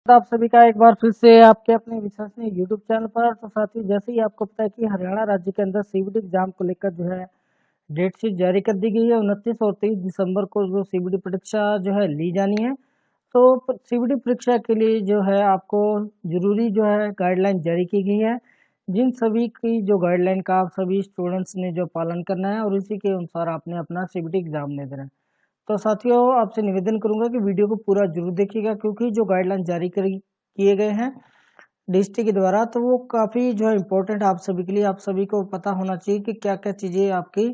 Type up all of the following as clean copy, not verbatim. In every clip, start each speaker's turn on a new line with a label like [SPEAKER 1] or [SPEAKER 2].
[SPEAKER 1] तो आप सभी का एक बार फिर से आपके अपने विश्वसनीय यूट्यूब चैनल पर। तो साथ ही जैसे ही आपको पता है कि हरियाणा राज्य के अंदर सीबीटी एग्जाम को लेकर जो है डेट शीट जारी कर दी गई है। 29 और 23 दिसंबर को जो सीबीटी परीक्षा जो है ली जानी है। तो सीबीटी परीक्षा के लिए जो है आपको जरूरी जो है गाइडलाइन जारी की गई है, जिन सभी की जो गाइडलाइन का आप सभी स्टूडेंट्स ने जो पालन करना है और उसी के अनुसार आपने अपना सीबीटी एग्जाम दे देना है। तो साथियों आपसे निवेदन करूंगा कि वीडियो को पूरा जरूर देखिएगा, क्योंकि जो गाइडलाइन जारी करी किए गए हैं डीएसटी के द्वारा, तो वो काफ़ी जो है इम्पोर्टेंट आप सभी के लिए। आप सभी को पता होना चाहिए कि क्या क्या चीज़ें आपकी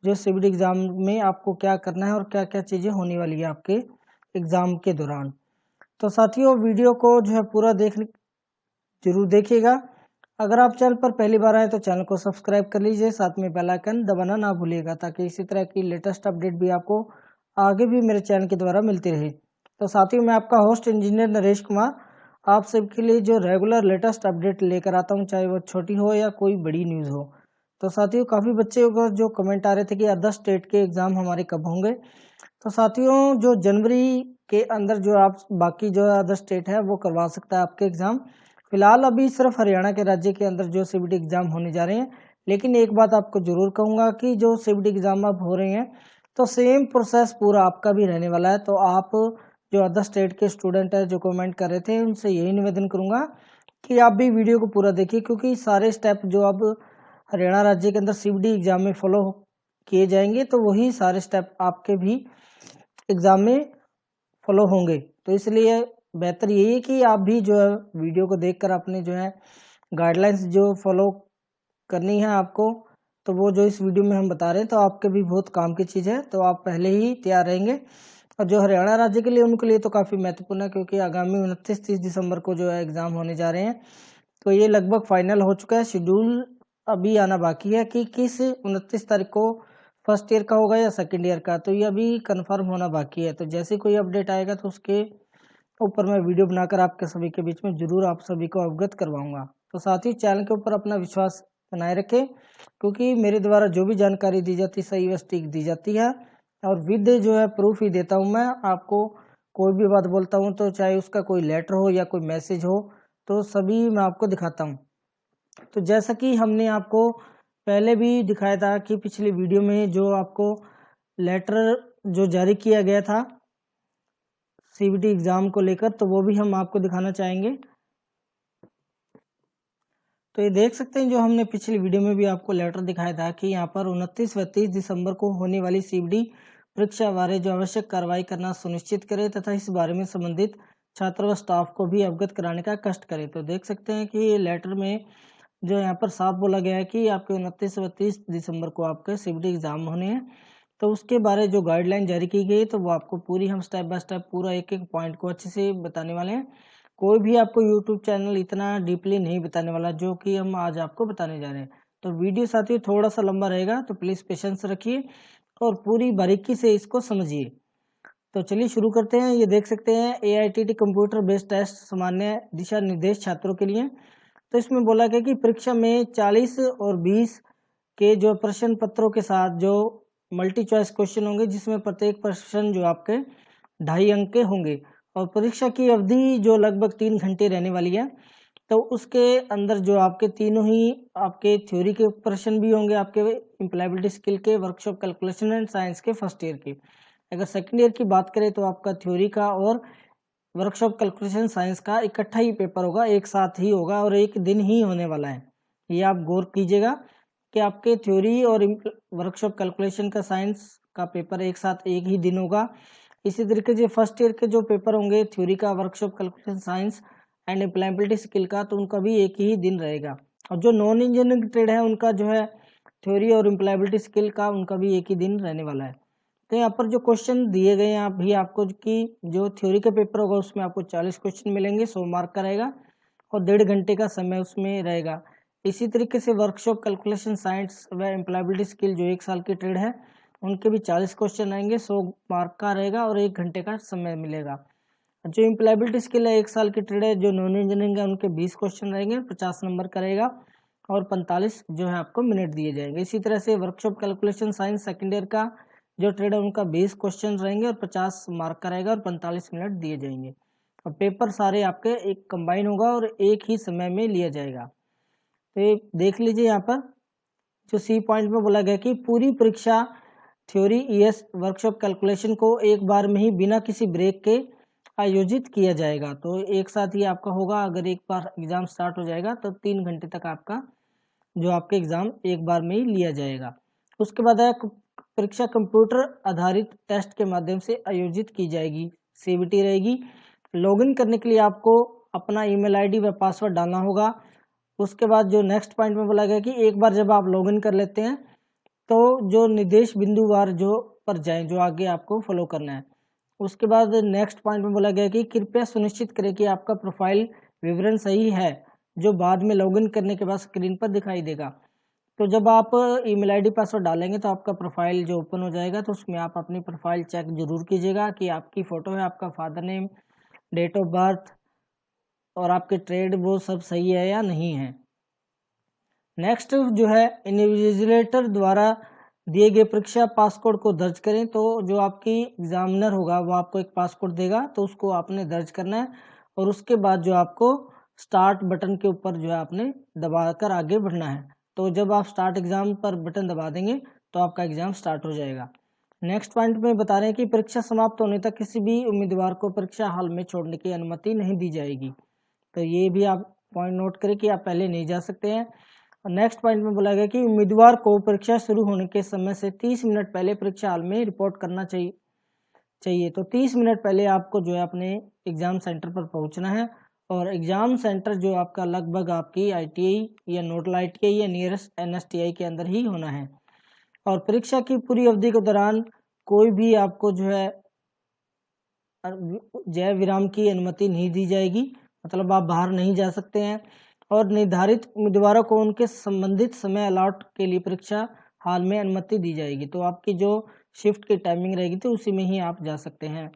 [SPEAKER 1] जो सीबीटी एग्ज़ाम में आपको क्या करना है और क्या क्या चीज़ें होने वाली है आपके एग्ज़ाम के दौरान। तो साथियों वीडियो को जो है पूरा जरूर देखिएगा। अगर आप चैनल पर पहली बार आए तो चैनल को सब्सक्राइब कर लीजिए, साथ में बेल आइकन दबाना ना भूलिएगा, ताकि इसी तरह की लेटेस्ट अपडेट भी आपको आगे भी मेरे चैनल के द्वारा मिलती रहे। तो साथियों मैं आपका होस्ट इंजीनियर नरेश कुमार आप सबके लिए जो रेगुलर लेटेस्ट अपडेट लेकर आता हूं, चाहे वो छोटी हो या कोई बड़ी न्यूज़ हो। तो साथियों काफ़ी बच्चे को जो कमेंट आ रहे थे कि अदर स्टेट के एग्ज़ाम हमारे कब होंगे। तो साथियों जो जनवरी के अंदर जो आप बाकी जो अदर स्टेट है वो करवा सकता है आपके एग्ज़ाम। फिलहाल अभी सिर्फ हरियाणा के राज्य के अंदर जो सीबीटी एग्ज़ाम होने जा रहे हैं। लेकिन एक बात आपको जरूर कहूँगा कि जो सीबीटी एग्ज़ाम अब हो रहे हैं तो सेम प्रोसेस पूरा आपका भी रहने वाला है। तो आप जो अदर स्टेट के स्टूडेंट है जो कमेंट कर रहे थे, उनसे यही निवेदन करूँगा कि आप भी वीडियो को पूरा देखिए, क्योंकि सारे स्टेप जो अब हरियाणा राज्य के अंदर सीबीटी एग्ज़ाम में फॉलो किए जाएंगे तो वही सारे स्टेप आपके भी एग्ज़ाम में फॉलो होंगे। तो इसलिए बेहतर यही है कि आप भी जो है वीडियो को देखकर अपने जो है गाइडलाइंस जो फॉलो करनी है आपको, तो वो जो इस वीडियो में हम बता रहे हैं तो आपके भी बहुत काम की चीज़ है, तो आप पहले ही तैयार रहेंगे। और जो हरियाणा राज्य के लिए उनके लिए तो काफ़ी महत्वपूर्ण है, क्योंकि आगामी 29-30 दिसंबर को जो है एग्ज़ाम होने जा रहे हैं। तो ये लगभग फाइनल हो चुका है, शेड्यूल अभी आना बाकी है कि किस 29 तारीख को फर्स्ट ईयर का होगा या सेकेंड ईयर का, तो ये अभी कंफर्म होना बाकी है। तो जैसे कोई अपडेट आएगा तो उसके ऊपर मैं वीडियो बनाकर आपके सभी के बीच में जरूर आप सभी को अवगत करवाऊंगा। तो साथ ही चैनल के ऊपर अपना विश्वास बनाए रखें, क्योंकि मेरे द्वारा जो भी जानकारी दी जाती है सही व सटीक दी जाती है, और विद जो है प्रूफ ही देता हूँ मैं आपको। कोई भी बात बोलता हूँ तो चाहे उसका कोई लेटर हो या कोई मैसेज हो, तो सभी मैं आपको दिखाता हूँ। तो जैसा कि हमने आपको पहले भी दिखाया था कि पिछली वीडियो में जो आपको लेटर जो जारी किया गया था सीबीटी एग्ज़ाम को लेकर, तो वो भी हम आपको दिखाना चाहेंगे। तो ये देख सकते हैं जो हमने पिछली वीडियो में भी आपको लेटर दिखाया था कि यहाँ पर 29 व 30 दिसंबर को होने वाली सीबीटी परीक्षा बारे जो आवश्यक कार्रवाई करना सुनिश्चित करे तथा इस बारे में संबंधित छात्र व स्टाफ को भी अवगत कराने का कष्ट करे। तो देख सकते हैं कि लेटर में जो यहाँ पर साफ बोला गया है कि आपके 29 व 30 दिसंबर को आपके सीबीटी एग्ज़ाम होने हैं। तो उसके बारे जो गाइडलाइन जारी की गई तो वो आपको पूरी हम स्टेप बाय स्टेप पूरा एक एक पॉइंट को अच्छे से बताने वाले हैं। कोई भी आपको यूट्यूब चैनल इतना डीपली नहीं बताने वाला जो कि हम आज आपको बताने जा रहे हैं। तो वीडियो साथियों थोड़ा सा लंबा रहेगा, तो प्लीज़ पेशेंस रखिए और पूरी बारीकी से इसको समझिए। तो चलिए शुरू करते हैं। ये देख सकते हैं AITT कंप्यूटर बेस्ड टेस्ट सामान्य दिशा निर्देश छात्रों के लिए। तो इसमें बोला गया कि परीक्षा में 40 और 20 के जो प्रश्न पत्रों के साथ जो मल्टी चॉइस क्वेश्चन होंगे, जिसमें प्रत्येक प्रश्न जो आपके 2.5 अंक के होंगे, और परीक्षा की अवधि जो लगभग 3 घंटे रहने वाली है। तो उसके अंदर जो आपके तीनों ही आपके थ्योरी के प्रश्न भी होंगे, आपके इम्प्लॉयबिलिटी स्किल के, वर्कशॉप कैलकुलेशन एंड साइंस के फर्स्ट ईयर के। अगर सेकेंड ईयर की बात करें तो आपका थ्योरी का और वर्कशॉप कैलकुलेशन साइंस का इकट्ठा ही पेपर होगा, एक साथ ही होगा और एक दिन ही होने वाला है। ये आप गौर कीजिएगा कि आपके थ्योरी और वर्कशॉप कैलकुलेशन का साइंस का पेपर एक साथ एक ही दिन होगा। इसी तरीके से फर्स्ट ईयर के जो पेपर होंगे थ्योरी का, workshop calculation science and employability skill का, तो उनका भी एक ही दिन रहेगा। और जो नॉन इंजीनियरिंग ट्रेड है उनका जो है थ्योरी और इम्प्लॉयबिलिटी स्किल का, उनका भी एक ही दिन रहने वाला है। तो यहाँ पर जो क्वेश्चन दिए गए हैं अभी आपको कि जो थ्योरी का पेपर होगा उसमें आपको 40 क्वेश्चन मिलेंगे, 100 मार्क का रहेगा और 1.5 घंटे का समय उसमें रहेगा। इसी तरीके से वर्कशॉप कैलकुलेशन साइंस व एम्प्लॉयबिलिटी स्किल जो 1 साल की ट्रेड है उनके भी 40 क्वेश्चन आएंगे, 100 मार्क का रहेगा और 1 घंटे का समय मिलेगा। जो इम्प्लॉयबिलिटी स्किल है 1 साल की ट्रेड है, जो नॉन इंजीनियरिंग है उनके 20 क्वेश्चन रहेंगे, 50 नंबर का रहेगा और 45 जो है आपको मिनट दिए जाएंगे। इसी तरह से workshop calculation science second year का जो ट्रेड है उनका 20 क्वेश्चन रहेंगे और 50 मार्क का रहेगा और 45 मिनट दिए जाएंगे। और पेपर सारे आपके एक कंबाइन होगा और एक ही समय में लिया जाएगा। तो ये देख लीजिए यहाँ पर जो सी पॉइंट में बोला गया कि पूरी परीक्षा थ्योरी ईएस वर्कशॉप कैलकुलेशन को एक बार में ही बिना किसी ब्रेक के आयोजित किया जाएगा। तो एक साथ ही आपका होगा, अगर एक बार एग्जाम स्टार्ट हो जाएगा तो 3 घंटे तक आपका जो आपके एग्जाम एक बार में ही लिया जाएगा। उसके बाद परीक्षा कंप्यूटर आधारित टेस्ट के माध्यम से आयोजित की जाएगी, सीबीटी रहेगी। लॉगिन करने के लिए आपको अपना ईमेल आईडी व पासवर्ड डालना होगा। उसके बाद जो नेक्स्ट पॉइंट में बोला गया कि एक बार जब आप लॉगिन कर लेते हैं तो जो निर्देश बिंदुवार जो पर जाएं, जो आगे आपको फॉलो करना है। उसके बाद नेक्स्ट पॉइंट में बोला गया कि कृपया सुनिश्चित करें कि आपका प्रोफाइल विवरण सही है, जो बाद में लॉगिन करने के बाद स्क्रीन पर दिखाई देगा। तो जब आप ईमेल आईडी पासवर्ड डालेंगे तो आपका प्रोफाइल जो ओपन हो जाएगा, तो उसमें आप अपनी प्रोफाइल चेक जरूर कीजिएगा कि आपकी फ़ोटो है, आपका father name, date of birth और आपके ट्रेड वो सब सही है या नहीं है। नेक्स्ट जो है इन्विजिलेटर द्वारा दिए गए परीक्षा पासकोड को दर्ज करें। तो जो आपकी एग्जामिनर होगा वो आपको एक पासकोड देगा, तो उसको आपने दर्ज करना है और उसके बाद जो आपको स्टार्ट बटन के ऊपर जो है आपने दबाकर आगे बढ़ना है। तो जब आप स्टार्ट एग्जाम पर बटन दबा देंगे तो आपका एग्जाम स्टार्ट हो जाएगा। नेक्स्ट पॉइंट में बता रहे हैं कि परीक्षा समाप्त होने तक किसी भी उम्मीदवार को परीक्षा हॉल में छोड़ने की अनुमति नहीं दी जाएगी। तो ये भी आप पॉइंट नोट करें कि आप पहले नहीं जा सकते हैं। नेक्स्ट पॉइंट में बोला गया कि उम्मीदवार को परीक्षा शुरू होने के समय से 30 मिनट पहले परीक्षा हॉल में रिपोर्ट करना चाहिए। तो 30 मिनट पहले आपको जो है अपने एग्जाम सेंटर पर पहुंचना है और एग्जाम सेंटर जो आपका लगभग आपकी आईटीआई या नोडल आईटीआई या नियरेस्ट एनएसटीआई के अंदर ही होना है। और परीक्षा की पूरी अवधि के दौरान कोई भी आपको जो है जय विराम की अनुमति नहीं दी जाएगी, मतलब आप बाहर नहीं जा सकते हैं। और निर्धारित उम्मीदवारों को उनके संबंधित समय अलॉट के लिए परीक्षा हॉल में अनुमति दी जाएगी। तो आपकी जो शिफ्ट की टाइमिंग रहेगी तो उसी में ही आप जा सकते हैं।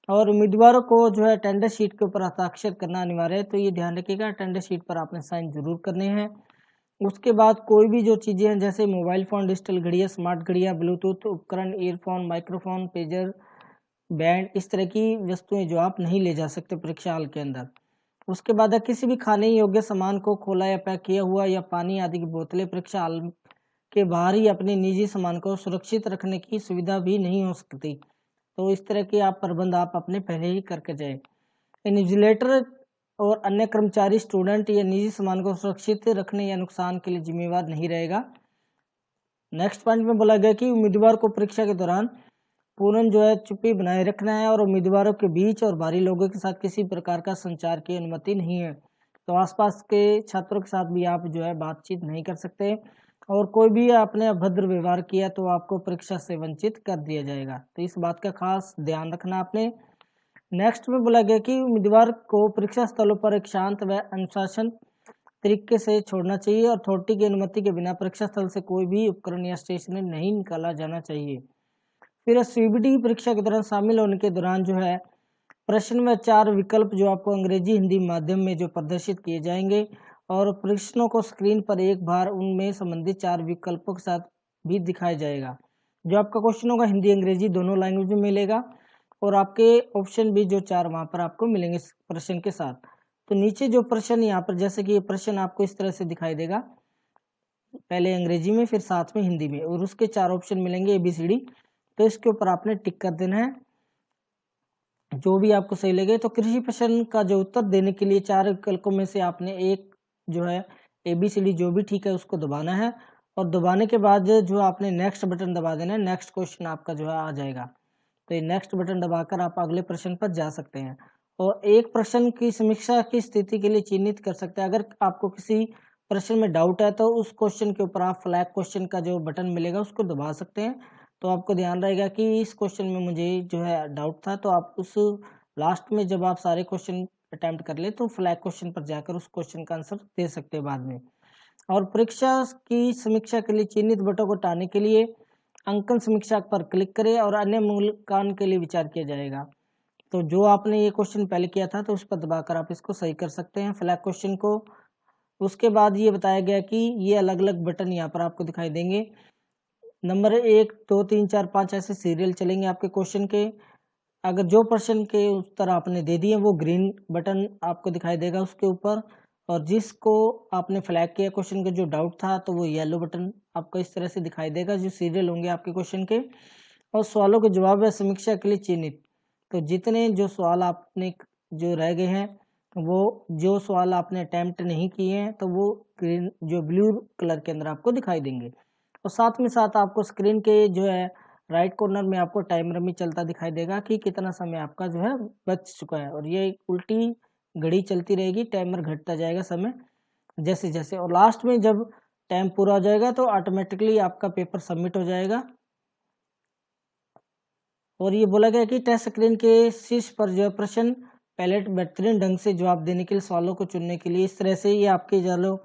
[SPEAKER 1] और उम्मीदवारों को जो है अटेंडेंस शीट के ऊपर हस्ताक्षर करना अनिवार्य है, तो ये ध्यान रखिएगा अटेंडेंस शीट पर आपने साइन जरूर करने हैं। उसके बाद कोई भी जो चीज़ें हैं जैसे मोबाइल फ़ोन, डिजिटल घड़ियाँ, स्मार्ट घड़ियाँ, ब्लूटूथ उपकरण, ईयरफोन, माइक्रोफोन, पेजर, बैंड, इस तरह की वस्तुएं जो आप नहीं ले जा सकते परीक्षा हॉल के अंदर। उसके बाद किसी भी खाने योग्य सामान को खोला या पैक किया हुआ या पानी आदि की बोतलें परीक्षा हॉल के बाहर ही अपने निजी सामान को सुरक्षित रखने की सुविधा भी नहीं हो सकती। तो इस तरह के आप प्रबंध आप अपने पहले ही करके जाए। इन्विजिलेटर और अन्य कर्मचारी स्टूडेंट या निजी सामान को सुरक्षित रखने या नुकसान के लिए जिम्मेवार नहीं रहेगा। नेक्स्ट पॉइंट में बोला गया कि उम्मीदवार को परीक्षा के दौरान पूर्ण जो है चुप्पी बनाए रखना है और उम्मीदवारों के बीच और बाहरी लोगों के साथ किसी प्रकार का संचार की अनुमति नहीं है। तो आसपास के छात्रों के साथ भी आप जो है बातचीत नहीं कर सकते और कोई भी आपने अभद्र व्यवहार किया तो आपको परीक्षा से वंचित कर दिया जाएगा। तो इस बात का खास ध्यान रखना आपने। नेक्स्ट में बोला गया कि उम्मीदवार को परीक्षा स्थलों पर एक शांत व अनुशासन तरीके से छोड़ना चाहिए और अथॉरिटी की अनुमति के बिना परीक्षा स्थल से कोई भी उपकरण या स्टेशनरी नहीं निकाला जाना चाहिए। फिर सीबीटी परीक्षा के दौरान शामिल होने के दौरान जो है प्रश्न में 4 विकल्प जो आपको अंग्रेजी हिंदी माध्यम में जो प्रदर्शित किए जाएंगे और प्रश्नों को स्क्रीन पर एक बार उनमें संबंधित 4 विकल्पों के साथ भी दिखाया जाएगा। जो आपका क्वेश्चन होगा हिंदी अंग्रेजी दोनों लैंग्वेज में मिलेगा और आपके ऑप्शन भी जो 4 वहाँ पर आपको मिलेंगे प्रश्न के साथ। तो नीचे जो प्रश्न यहाँ पर जैसे कि ये प्रश्न आपको इस तरह से दिखाई देगा, पहले अंग्रेजी में फिर साथ में हिंदी में और उसके 4 ऑप्शन मिलेंगे ABCD। तो इसके ऊपर आपने टिक कर देना है जो भी आपको सही लगे। तो कृषि प्रश्न का जो उत्तर देने के लिए 4 विकल्पों में से आपने एक जो है ABCD जो भी ठीक है उसको दबाना है और दबाने के बाद जो आपने नेक्स्ट बटन दबा देना है, नेक्स्ट क्वेश्चन आपका जो है आ जाएगा। तो ये नेक्स्ट बटन दबाकर आप अगले प्रश्न पर जा सकते हैं और एक प्रश्न की समीक्षा की स्थिति के लिए चिन्हित कर सकते हैं। अगर आपको किसी प्रश्न में डाउट है तो उस क्वेश्चन के ऊपर आप फ्लैग क्वेश्चन का जो बटन मिलेगा उसको दबा सकते हैं। तो आपको ध्यान रहेगा कि इस क्वेश्चन में मुझे जो है डाउट था, तो आप उस लास्ट में जब आप सारे क्वेश्चन अटेम्प्ट कर ले तो फ्लैग क्वेश्चन पर जाकर उस क्वेश्चन का आंसर दे सकते हैं बाद में। और परीक्षा की समीक्षा के लिए चिन्हित बटन को हटाने के लिए अंकन समीक्षा पर क्लिक करें और अन्य मूल्यांकन के लिए विचार किया जाएगा। तो जो आपने ये क्वेश्चन पहले किया था तो उस पर दबाकर आप इसको सही कर सकते हैं फ्लैग क्वेश्चन को। उसके बाद ये बताया गया कि ये अलग अलग बटन यहाँ पर आपको दिखाई देंगे। नंबर 1, 2, 3, 4, 5 ऐसे सीरियल चलेंगे आपके क्वेश्चन के। अगर जो प्रश्न के उत्तर आपने दे दिए वो ग्रीन बटन आपको दिखाई देगा उसके ऊपर, और जिसको आपने फ्लैग किया क्वेश्चन का जो डाउट था तो वो येलो बटन आपको इस तरह से दिखाई देगा, जो सीरियल होंगे आपके क्वेश्चन के। और सवालों के जवाब या समीक्षा के लिए चिन्हित, तो जितने जो सवाल आपने जो रह गए हैं, वो जो सवाल आपने अटेम्प्ट नहीं किए हैं तो वो ग्रीन जो ब्लू कलर के अंदर आपको दिखाई देंगे। और साथ में साथ आपको स्क्रीन के जो है राइट कॉर्नर में आपको टाइमर भी चलता दिखाई देगा कि कितना समय आपका जो है बच चुका है, और ये उल्टी घड़ी चलती रहेगी, टाइमर घटता जाएगा समय जैसे जैसे, और लास्ट में जब टाइम पूरा हो जाएगा तो ऑटोमेटिकली आपका पेपर सबमिट हो जाएगा। और ये बोला गया कि टच स्क्रीन के शीर्ष पर जो प्रश्न पैलेट बेहतरीन ढंग से जवाब देने के लिए सवालों को चुनने के लिए इस तरह से ये आपके जो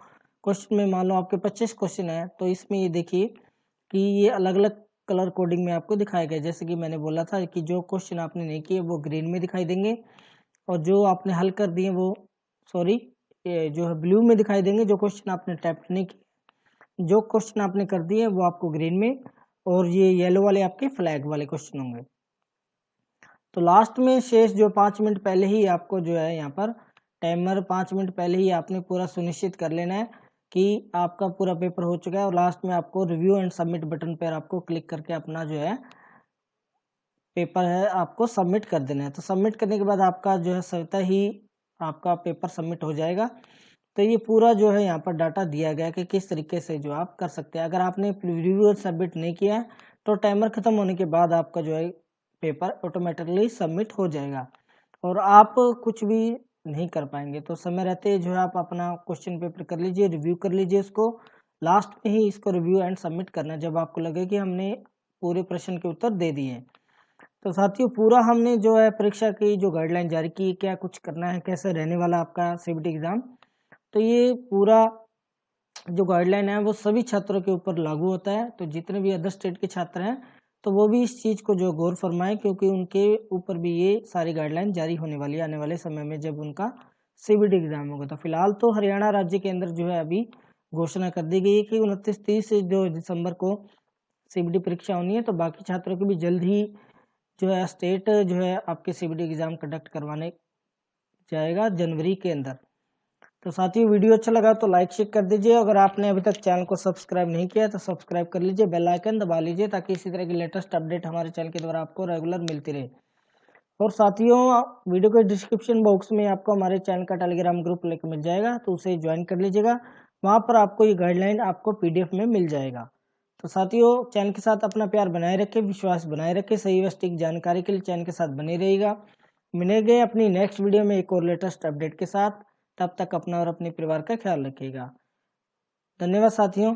[SPEAKER 1] क्वेश्चन में मान लो आपके 25 क्वेश्चन है, तो इसमें ये देखिए कि ये अलग अलग कलर कोडिंग में आपको दिखाया गया। जैसे कि मैंने बोला था कि जो क्वेश्चन आपने नहीं किए वो ग्रीन में दिखाई देंगे, और जो आपने हल कर दिए वो सॉरी जो है ब्लू में दिखाई देंगे। जो क्वेश्चन आपने अटेम्प्ट नहीं किए, जो क्वेश्चन आपने कर दिए वो आपको ग्रीन में, और ये येलो वाले आपके फ्लैग वाले क्वेश्चन होंगे। तो लास्ट में शेष जो 5 मिनट पहले ही आपको जो है यहाँ पर टाइमर 5 मिनट पहले ही आपने पूरा सुनिश्चित कर लेना है कि आपका पूरा पेपर हो चुका है, और लास्ट में आपको रिव्यू एंड सबमिट बटन पर आपको क्लिक करके अपना जो है पेपर है आपको सबमिट कर देना है। तो सबमिट करने के बाद आपका जो है स्वतः ही आपका पेपर सबमिट हो जाएगा। तो ये पूरा जो है यहाँ पर डाटा दिया गया कि किस तरीके से जो आप कर सकते हैं। अगर आपने रिव्यू और सबमिट नहीं किया है तो टाइमर खत्म होने के बाद आपका जो है पेपर ऑटोमेटिकली सबमिट हो जाएगा, और आप कुछ भी नहीं कर पाएंगे। तो समय रहते जो है आप अपना क्वेश्चन पेपर कर लीजिए, रिव्यू कर लीजिए इसको। लास्ट में ही इसको रिव्यू एंड सबमिट करना जब आपको लगे कि हमने पूरे प्रश्न के उत्तर दे दिए। तो साथियों पूरा हमने जो है परीक्षा की जो गाइडलाइन जारी की, क्या कुछ करना है, कैसे रहने वाला आपका सीबीटी एग्जाम, तो ये पूरा जो गाइडलाइन है वो सभी छात्रों के ऊपर लागू होता है। तो जितने भी अदर स्टेट के छात्र हैं तो वो भी इस चीज़ को जो गौर फरमाएं, क्योंकि उनके ऊपर भी ये सारी गाइडलाइन जारी होने वाली है आने वाले समय में जब उनका सीबीटी एग्जाम होगा। तो फिलहाल तो हरियाणा राज्य के अंदर जो है अभी घोषणा कर दी गई है कि 29-30 से जो दिसंबर को सीबीटी परीक्षा होनी है। तो बाकी छात्रों की भी जल्द ही जो है स्टेट जो है आपके सीबीटी एग्जाम कंडक्ट करवाने जाएगा जनवरी के अंदर। तो साथियों वीडियो अच्छा लगा तो लाइक शेयर कर दीजिए। अगर आपने अभी तक चैनल को सब्सक्राइब नहीं किया तो सब्सक्राइब कर लीजिए, बेल आइकन दबा लीजिए ताकि इसी तरह की लेटेस्ट अपडेट हमारे चैनल के द्वारा आपको रेगुलर मिलती रहे। और साथियों वीडियो के डिस्क्रिप्शन बॉक्स में आपको हमारे चैनल का टेलीग्राम ग्रुप लिंक मिल जाएगा, तो उसे ज्वाइन कर लीजिएगा। वहाँ पर आपको ये गाइडलाइन आपको पीडीएफ में मिल जाएगा। तो साथियों चैनल के साथ अपना प्यार बनाए रखें, विश्वास बनाए रखें, सही व सटीक जानकारी के लिए चैनल के साथ बने रहिएगा। मिलेंगे अपनी नेक्स्ट वीडियो में एक और लेटेस्ट अपडेट के साथ। तब तक अपना और अपने परिवार का ख्याल रखिएगा। धन्यवाद साथियों।